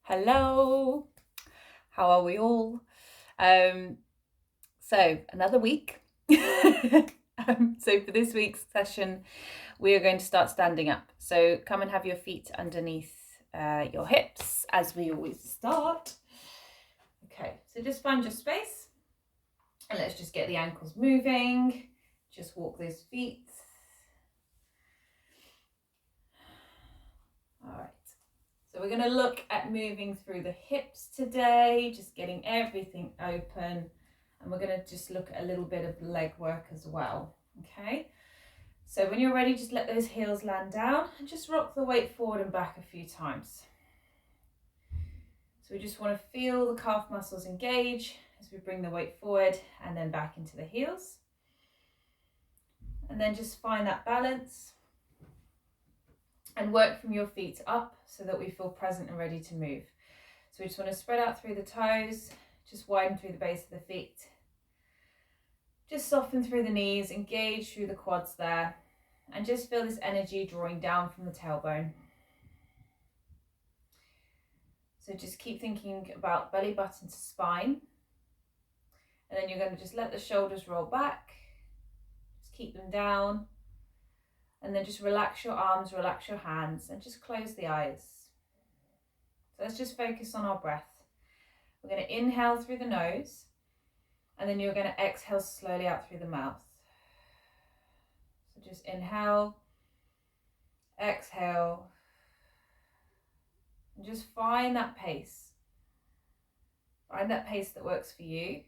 Hello, how are we all? So another week. So for this week's session, we are going to start standing up. So come and have your feet underneath your hips as we always start. Okay, so just find your space and let's just get the ankles moving. Just walk those feet. All right. So we're going to look at moving through the hips today, just getting everything open. And we're going to just look at a little bit of leg work as well. Okay. So when you're ready, just let those heels land down and just rock the weight forward and back a few times. So we just want to feel the calf muscles engage as we bring the weight forward and then back into the heels. And then just find that balance and work from your feet up so that we feel present and ready to move. So we just want to spread out through the toes, just widen through the base of the feet. Just soften through the knees, engage through the quads there, and just feel this energy drawing down from the tailbone. So just keep thinking about belly button to spine. And then you're going to just let the shoulders roll back. Just keep them down. And then just relax your arms, relax your hands, and just close the eyes. So let's just focus on our breath. We're going to inhale through the nose, and then you're going to exhale slowly out through the mouth. So just inhale, exhale, and just find that pace. Find that pace that works for you.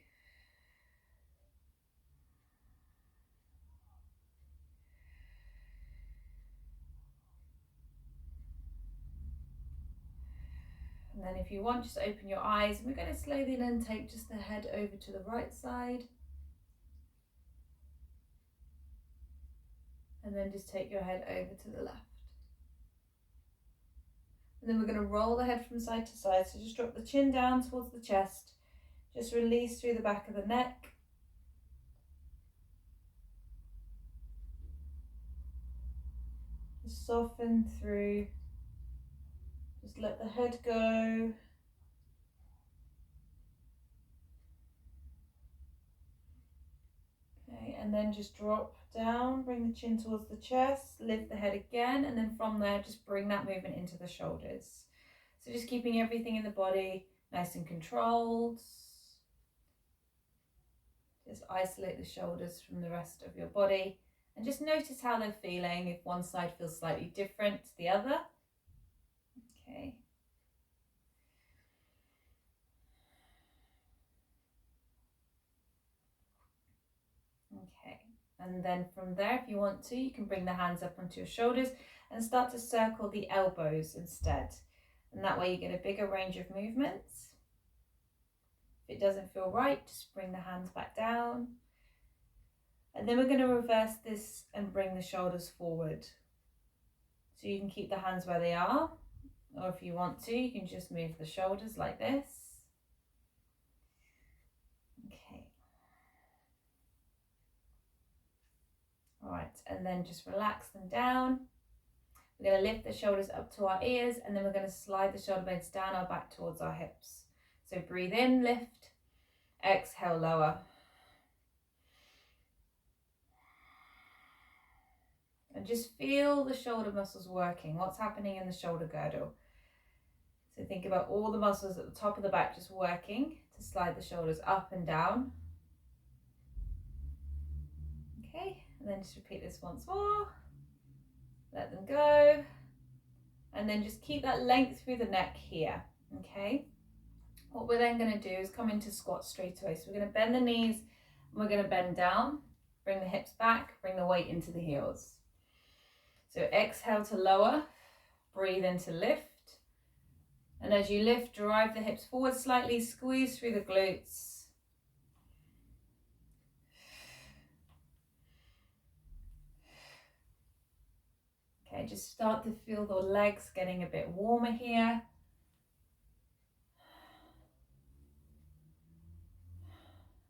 And then if you want, just open your eyes. We're going to slowly then take just the head over to the right side. And then just take your head over to the left. And then we're going to roll the head from side to side. So just drop the chin down towards the chest. Just release through the back of the neck. Just soften through. Just let the head go. Okay, and then just drop down, bring the chin towards the chest, lift the head again, and then from there, just bring that movement into the shoulders. So just keeping everything in the body nice and controlled. Just isolate the shoulders from the rest of your body and just notice how they're feeling, if one side feels slightly different to the other. Okay. Okay, and then from there, if you want to, you can bring the hands up onto your shoulders and start to circle the elbows instead. And that way you get a bigger range of movements. If it doesn't feel right, just bring the hands back down. And then we're going to reverse this and bring the shoulders forward. So you can keep the hands where they are, or if you want to, you can just move the shoulders like this. Okay. All right, and then just relax them down. We're going to lift the shoulders up to our ears, and then we're going to slide the shoulder blades down our back towards our hips. So breathe in, lift, exhale, lower. And just feel the shoulder muscles working. What's happening in the shoulder girdle? So think about all the muscles at the top of the back just working to slide the shoulders up and down. Okay, and then just repeat this once more. Let them go. And then just keep that length through the neck here, okay? What we're then going to do is come into squat straight away. So we're going to bend the knees, and we're going to bend down, bring the hips back, bring the weight into the heels. So exhale to lower, breathe in to lift. And as you lift, drive the hips forward slightly, squeeze through the glutes. Okay, just start to feel the legs getting a bit warmer here.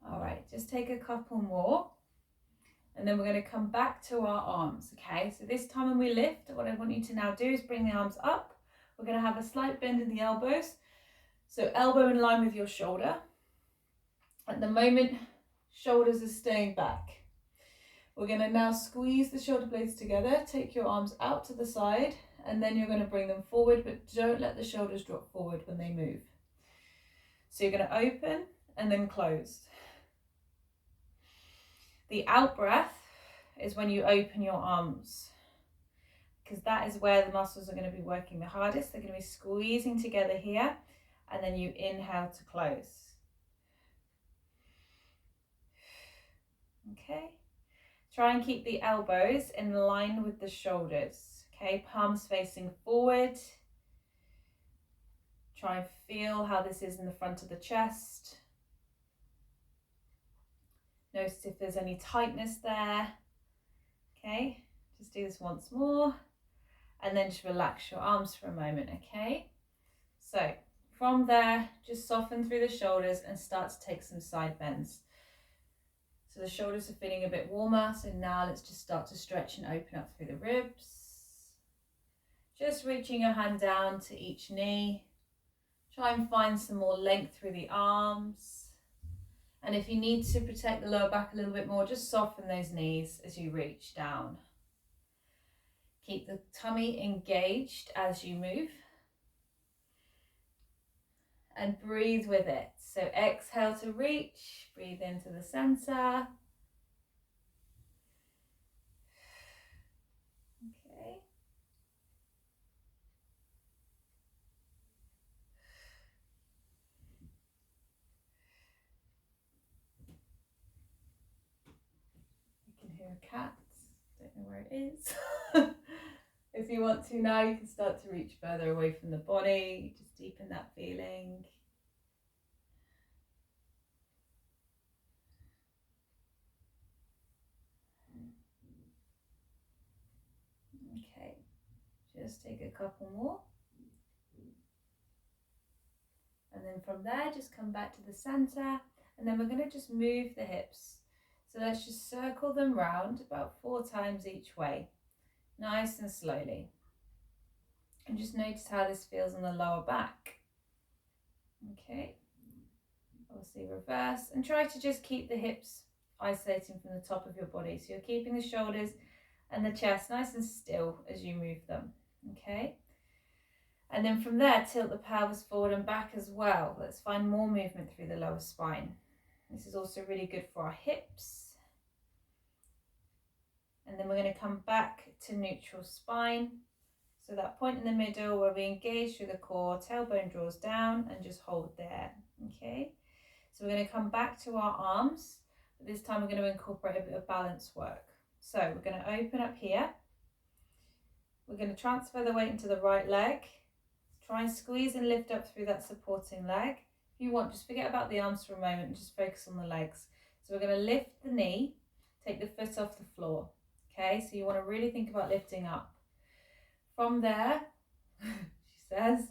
All right, just take a couple more. And then we're going to come back to our arms, okay? So this time when we lift, what I want you to now do is bring the arms up. We're going to have a slight bend in the elbows. So elbow in line with your shoulder. At the moment, shoulders are staying back. We're going to now squeeze the shoulder blades together, take your arms out to the side, and then you're going to bring them forward, but don't let the shoulders drop forward when they move. So you're going to open and then close. The out breath is when you open your arms, because that is where the muscles are going to be working the hardest. They're going to be squeezing together here, and then you inhale to close. Okay. Try and keep the elbows in line with the shoulders. Okay, palms facing forward. Try and feel how this is in the front of the chest. Notice if there's any tightness there. Okay, just do this once more. And then just relax your arms for a moment, okay? So from there, just soften through the shoulders and start to take some side bends. So the shoulders are feeling a bit warmer. So now let's just start to stretch and open up through the ribs. Just reaching your hand down to each knee. Try and find some more length through the arms. And if you need to protect the lower back a little bit more, just soften those knees as you reach down. Keep the tummy engaged as you move. And breathe with it. So exhale to reach, breathe into the center. Okay. You can hear a cat, don't know where it is. If you want to now, you can start to reach further away from the body, just deepen that feeling. Okay, just take a couple more. And then from there, just come back to the center. And then we're going to just move the hips. So let's just circle them round about 4 times each way. Nice and slowly. And just notice how this feels on the lower back. Okay. Obviously reverse. And try to just keep the hips isolating from the top of your body. So you're keeping the shoulders and the chest nice and still as you move them. Okay. And then from there, tilt the pelvis forward and back as well. Let's find more movement through the lower spine. This is also really good for our hips. And then we're going to come back to neutral spine. So that point in the middle where we engage through the core, tailbone draws down and just hold there. Okay. So we're going to come back to our arms, but this time we're going to incorporate a bit of balance work. So we're going to open up here. We're going to transfer the weight into the right leg. Try and squeeze and lift up through that supporting leg. If you want, just forget about the arms for a moment and just focus on the legs. So we're going to lift the knee, take the foot off the floor. Okay, so you want to really think about lifting up. From there, she says,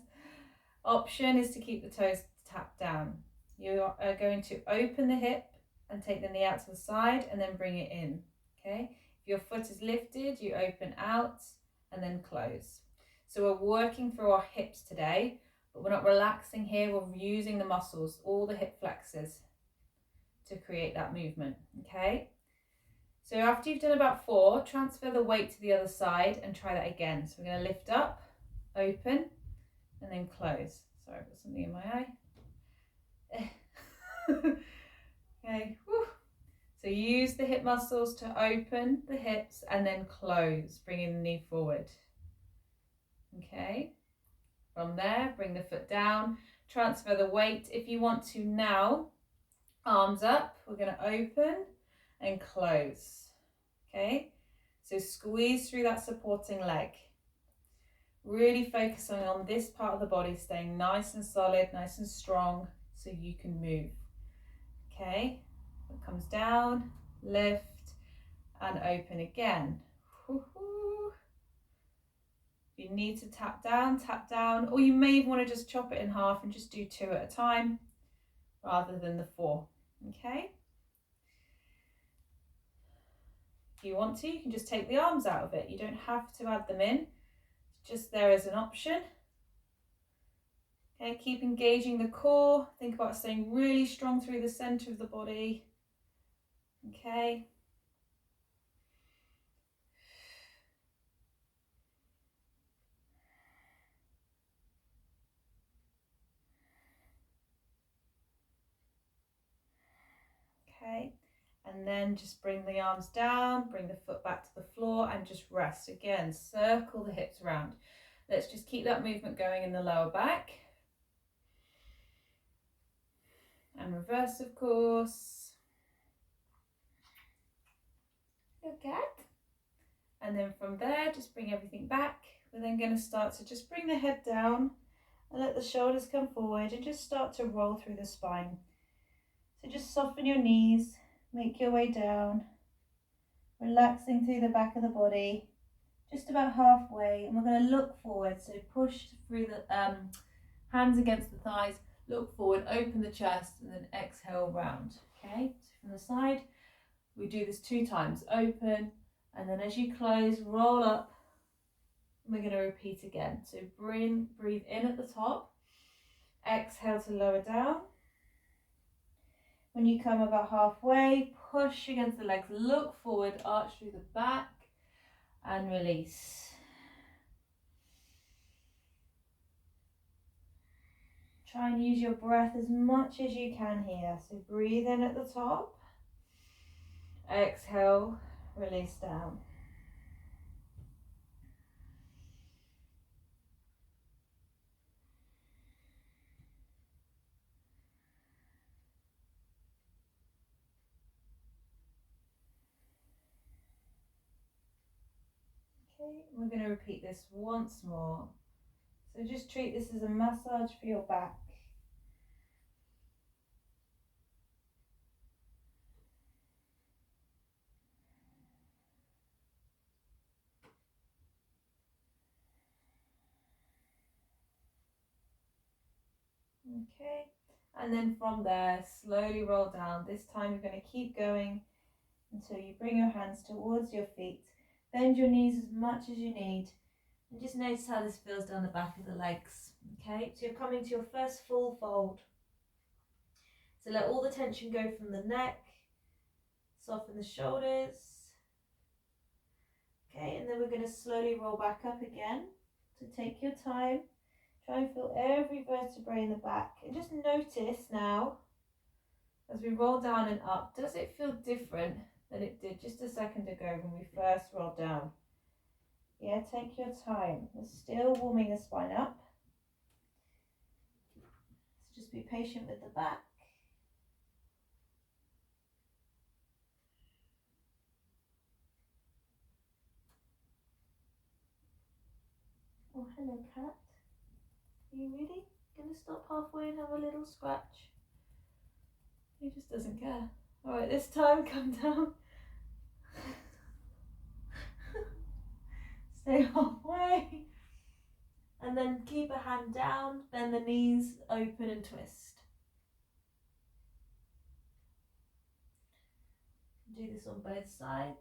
option is to keep the toes tapped down. You are going to open the hip and take the knee out to the side and then bring it in. Okay, if your foot is lifted, you open out and then close. So we're working through our hips today, but we're not relaxing here. We're using the muscles, all the hip flexors to create that movement. Okay. So after you've done about 4, transfer the weight to the other side and try that again. So we're going to lift up, open, and then close. Sorry, I've got something in my eye. Okay. Whew. So use the hip muscles to open the hips and then close, bringing the knee forward. Okay. From there, bring the foot down, transfer the weight. If you want to now, arms up, we're going to open and close. Okay, so squeeze through that supporting leg. Really focusing on this part of the body, staying nice and solid, nice and strong, so you can move. Okay, it comes down, lift, and open again. Woo-hoo. If you need to tap down, or you may even want to just chop it in half and just do 2 at a time, rather than the 4. Okay. If you want to, you can just take the arms out of it. You don't have to add them in. It's just there as an option. Okay, keep engaging the core. Think about staying really strong through the center of the body. Okay. Okay, and then just bring the arms down, bring the foot back to the floor and just rest. Again, circle the hips around. Let's just keep that movement going in the lower back. And reverse, of course. Okay. And then from there, just bring everything back. We're then going to start to just bring the head down and let the shoulders come forward and just start to roll through the spine. So just soften your knees, make your way down, relaxing through the back of the body, just about halfway, and we're going to look forward. So push through the hands against the thighs, look forward, open the chest, and then exhale round. Okay, so from the side, we do this 2 times. Open, and then as you close, roll up. And we're going to repeat again. So breathe in at the top, exhale to lower down. When you come about halfway, push against the legs, look forward, arch through the back, and release. Try and use your breath as much as you can here. So breathe in at the top, exhale, release down. Okay, we're going to repeat this once more. So just treat this as a massage for your back. Okay, and then from there, slowly roll down. This time you're going to keep going until you bring your hands towards your feet. Bend your knees as much as you need. And just notice how this feels down the back of the legs. Okay, so you're coming to your first full fold. So let all the tension go from the neck. Soften the shoulders. Okay, and then we're going to slowly roll back up again. So take your time. Try and feel every vertebrae in the back. And just notice now, as we roll down and up, does it feel different than it did just a second ago when we first rolled down? Yeah, take your time. We're still warming the spine up. So just be patient with the back. Oh, hello, cat. Are you really going to stop halfway and have a little scratch? He just doesn't care. All right, this time, come down. Stay halfway. And then keep a hand down, bend the knees, open and twist. Do this on both sides.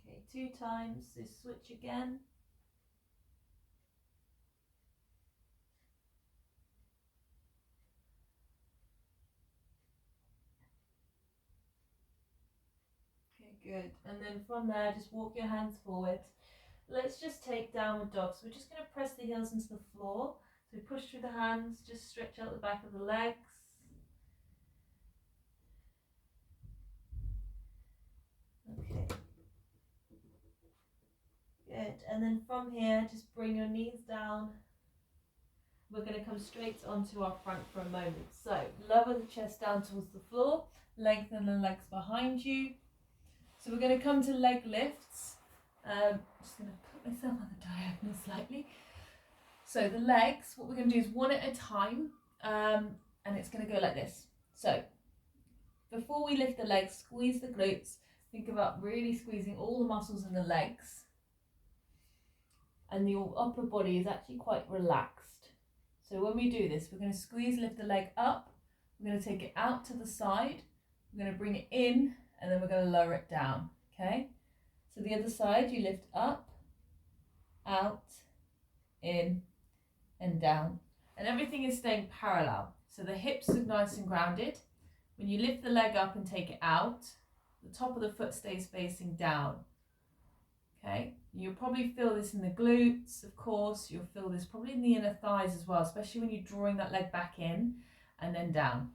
Okay, 2 times, so switch again. Okay, good. And then from there, just walk your hands forward. Let's just take downward dog. So we're just going to press the heels into the floor. So push through the hands, just stretch out the back of the legs. Okay. Good. And then from here, just bring your knees down. We're going to come straight onto our front for a moment. So lower the chest down towards the floor, lengthen the legs behind you. So we're going to come to leg lifts. Just going to put myself on the diagonal slightly. So the legs, what we're going to do is one at a time, and it's going to go like this. So before we lift the legs, squeeze the glutes. Think about really squeezing all the muscles in the legs. And your upper body is actually quite relaxed. So when we do this, we're going to squeeze, lift the leg up. We're going to take it out to the side. We're going to bring it in, and then we're going to lower it down. Okay? So the other side, you lift up out, in, and down. And everything is staying parallel. So the hips are nice and grounded. When you lift the leg up and take it out, the top of the foot stays facing down. Okay, you'll probably feel this in the glutes, of course. You'll feel this probably in the inner thighs as well, especially when you're drawing that leg back in and then down.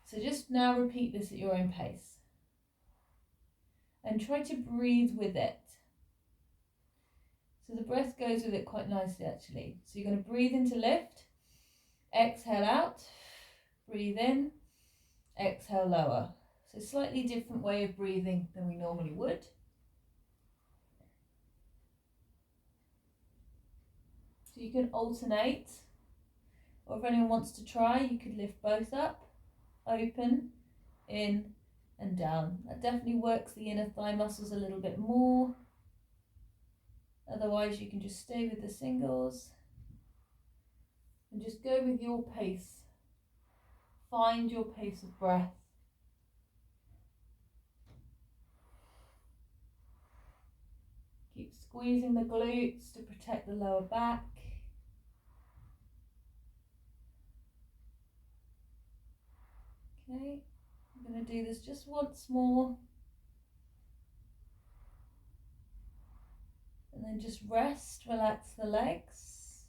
So just now repeat this at your own pace. And try to breathe with it. So the breath goes with it quite nicely actually. So you're going to breathe in to lift, exhale out, breathe in, exhale lower. So slightly different way of breathing than we normally would. So you can alternate, or if anyone wants to try, you could lift both up, open, in and down. That definitely works the inner thigh muscles a little bit more. Otherwise you can just stay with the singles and just go with your pace. Find your pace of breath. Keep squeezing the glutes to protect the lower back. Okay, I'm going to do this just once more. And then just rest, relax the legs.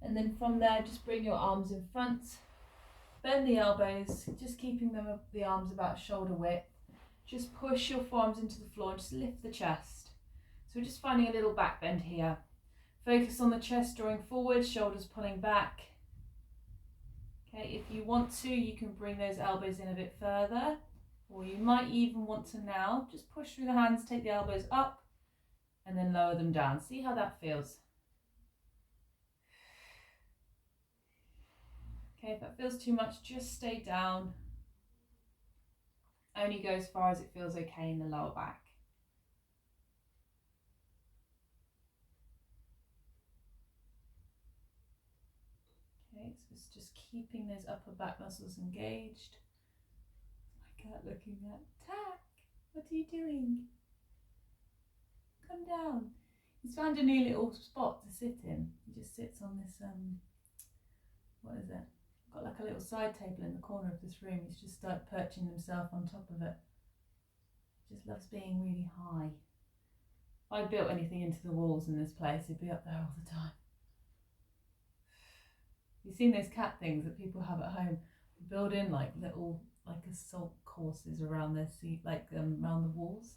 And then from there, just bring your arms in front. Bend the elbows, just keeping them the arms about shoulder width. Just push your forearms into the floor and just lift the chest. So we're just finding a little back bend here. Focus on the chest, drawing forward, shoulders pulling back. Okay, if you want to, you can bring those elbows in a bit further, or you might even want to now just push through the hands, take the elbows up, and then lower them down. See how that feels. Okay, if that feels too much, just stay down. Only go as far as it feels okay in the lower back. Okay, so it's just keeping those upper back muscles engaged. My cat looking at Tack, what are you doing? Come down. He's found a new little spot to sit in. He just sits on this, what is it? Got like a little side table in the corner of this room. He's just started perching himself on top of it. Just loves being really high. If I built anything into the walls in this place, he'd be up there all the time. You've seen those cat things that people have at home? They build in like little assault courses around their seat, around the walls.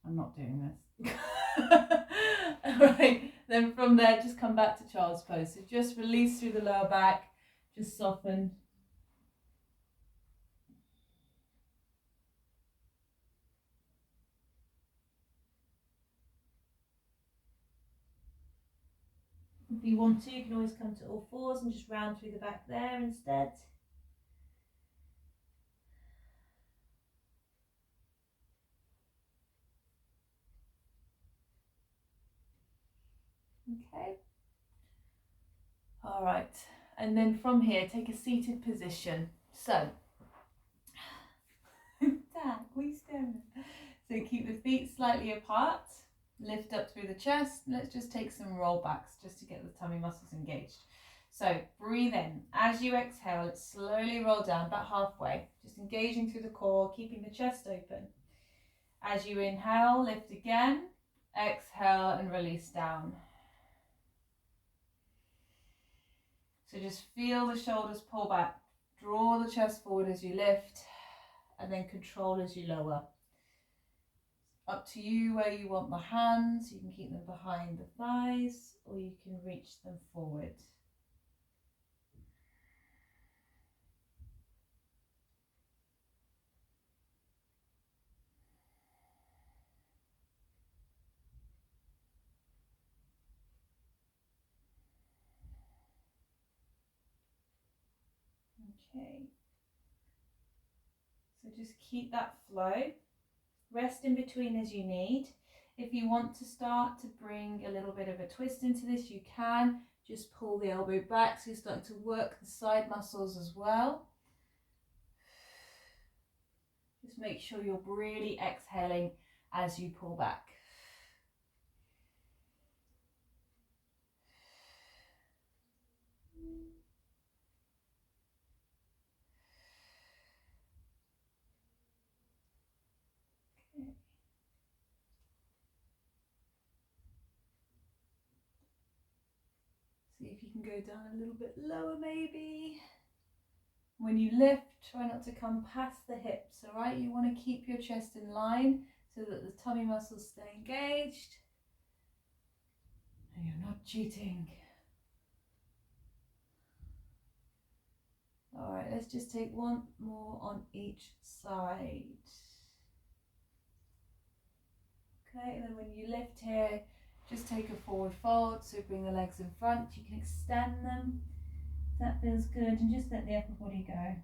I'm not doing this. Alright, then from there just come back to child's pose. So just release through the lower back, just soften. If you want to, you can always come to all fours and just round through the back there instead. Okay. All right, and then from here, take a seated position. So, Dad, we stand. So keep the feet slightly apart, lift up through the chest. Let's just take some roll backs just to get the tummy muscles engaged. So breathe in. As you exhale, let's slowly roll down about halfway, just engaging through the core, keeping the chest open. As you inhale, lift again, exhale and release down. So just feel the shoulders pull back, draw the chest forward as you lift, and then control as you lower. Up to you where you want the hands. You can keep them behind the thighs, or you can reach them forward. Okay. So just keep that flow. Rest in between as you need. If you want to start to bring a little bit of a twist into this, you can. Just pull the elbow back so you're starting to work the side muscles as well. Just make sure you're really exhaling as you pull back. you can go down a little bit lower maybe. When you lift, try not to come past the hips, all right? You want to keep your chest in line so that the tummy muscles stay engaged and you're not cheating. All right, let's just take one more on each side. Okay, and then when you lift here, just take a forward fold, so bring the legs in front. You can extend them if that feels good, and just let the upper body go.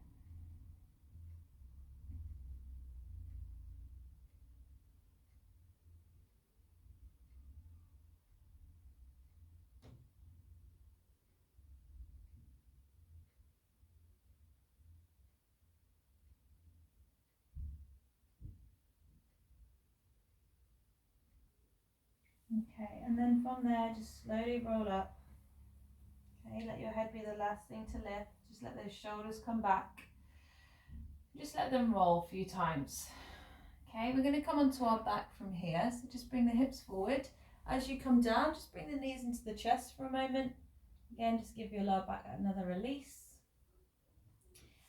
Okay, and then from there, just slowly roll up. Okay, let your head be the last thing to lift. Just let those shoulders come back. Just let them roll a few times. Okay, we're going to come onto our back from here. So just bring the hips forward. As you come down, just bring the knees into the chest for a moment. Again, just give your lower back another release.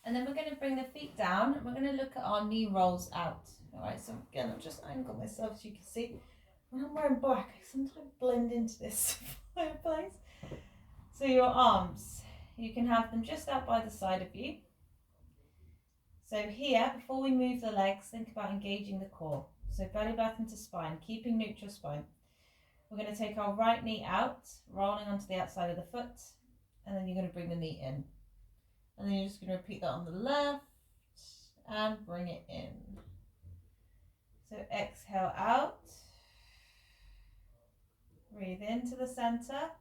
And then we're going to bring the feet down and we're going to look at our knee rolls out. All right, so again, I'll just angle myself so you can see. When I'm wearing black, I sometimes blend into this fireplace. So your arms, you can have them just out by the side of you. So here, before we move the legs, think about engaging the core. So belly back into spine, keeping neutral spine. We're going to take our right knee out, rolling onto the outside of the foot, and then you're going to bring the knee in. And then you're just going to repeat that on the left and bring it in. So exhale out, breathe into the center,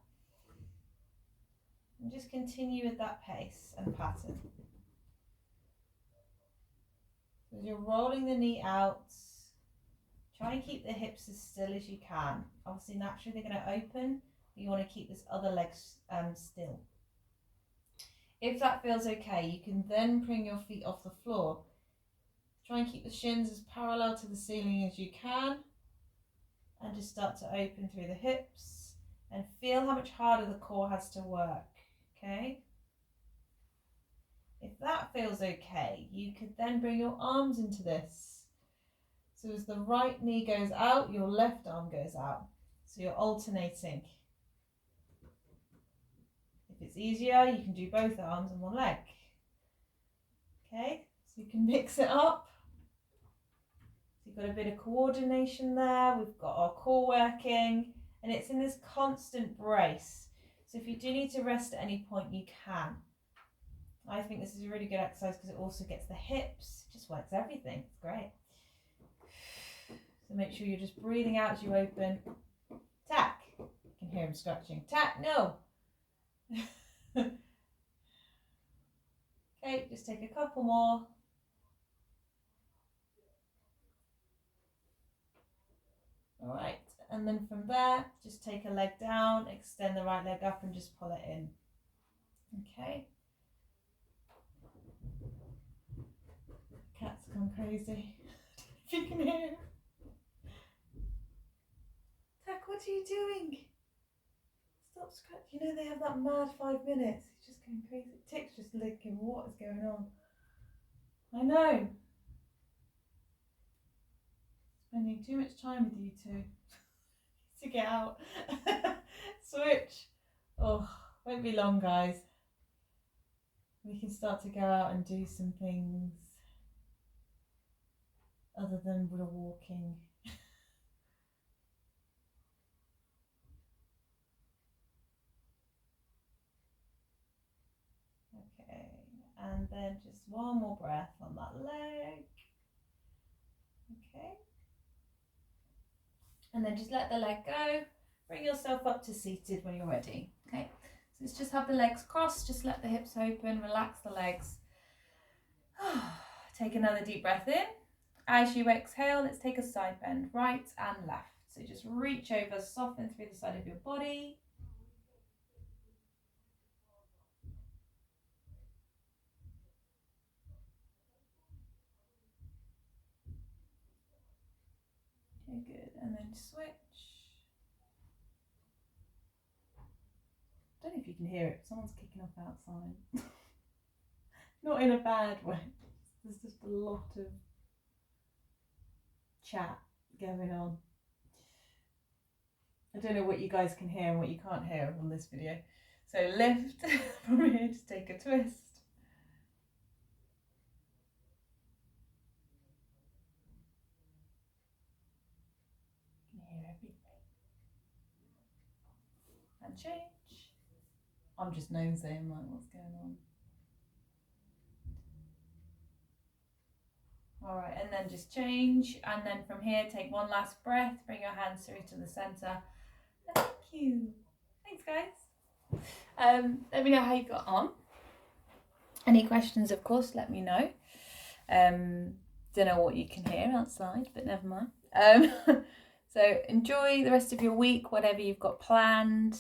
and just continue with that pace and pattern. As you're rolling the knee out, try and keep the hips as still as you can. Obviously, naturally they're going to open, but you want to keep this other leg still. If that feels okay, you can then bring your feet off the floor. Try and keep the shins as parallel to the ceiling as you can, and just start to open through the hips and feel how much harder the core has to work, okay? If that feels okay, you could then bring your arms into this. So as the right knee goes out, your left arm goes out. So you're alternating. If it's easier, you can do both arms and one leg. Okay, so you can mix it up. So you've got a bit of coordination there. We've got our core working, and it's in this constant brace. So if you do need to rest at any point, you can. I think this is a really good exercise because it also gets the hips, it just works everything. It's great. So make sure you're just breathing out as you open. Tack. You can hear him scratching. Tack, no. Okay, just take a couple more. All right, and then from there, just take a leg down, extend the right leg up and just pull it in. Okay. Cat's gone crazy. If you can hear him. Tack, what are you doing? Stop scratching. You know they have that mad 5 minutes. He's just going crazy. Tick's just looking, what is going on? I know. Spending too much time with you two. To get out. Switch. Oh, won't be long, guys. We can start to go out and do some things other than the walking. Okay, and then just one more breath on that leg. Okay. And then just let the leg go. Bring yourself up to seated when you're ready. Okay, so let's just have the legs crossed, just let the hips open, relax the legs. Take another deep breath in. As you exhale, let's take a side bend, right and left. So just reach over, soften through the side of your body. Okay, good. And then switch. don't know if you can hear it. Someone's kicking off outside. Not in a bad way. There's just a lot of chat going on. I don't know what you guys can hear and what you can't hear on this video. So lift from here, just take a twist. You can hear everything. And change. I'm just nosing, like, what's going on? All right, and then just change. And then from here, take one last breath. Bring your hands through to the center. Thank you. Thanks, guys. Let me know how you got on. Any questions, of course, let me know. Don't know what you can hear outside, but never mind. So enjoy the rest of your week, whatever you've got planned.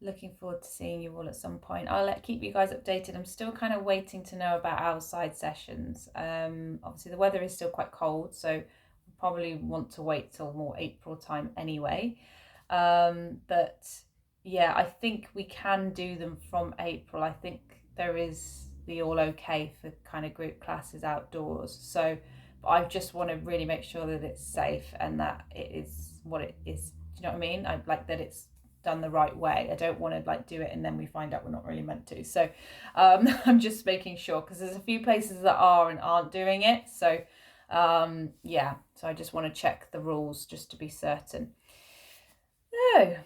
Looking forward to seeing you all at some point. I'll keep you guys updated. I'm still kind of waiting to know about outside sessions. Obviously the weather is still quite cold, so we'll probably want to wait till more April time anyway. But yeah, I think we can do them from April. I think there is the all okay for kind of group classes outdoors. So but I just want to really make sure that it's safe and that it is what it is. Do you know what I mean? I like that it's done the right way. I don't want to like do it and then we find out we're not really meant to. So I'm just making sure, because there's a few places that are and aren't doing it. So yeah, so I just want to check the rules just to be certain. No,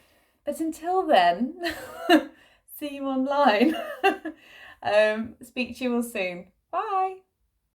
but until then, see you online. Speak to you all soon. Bye.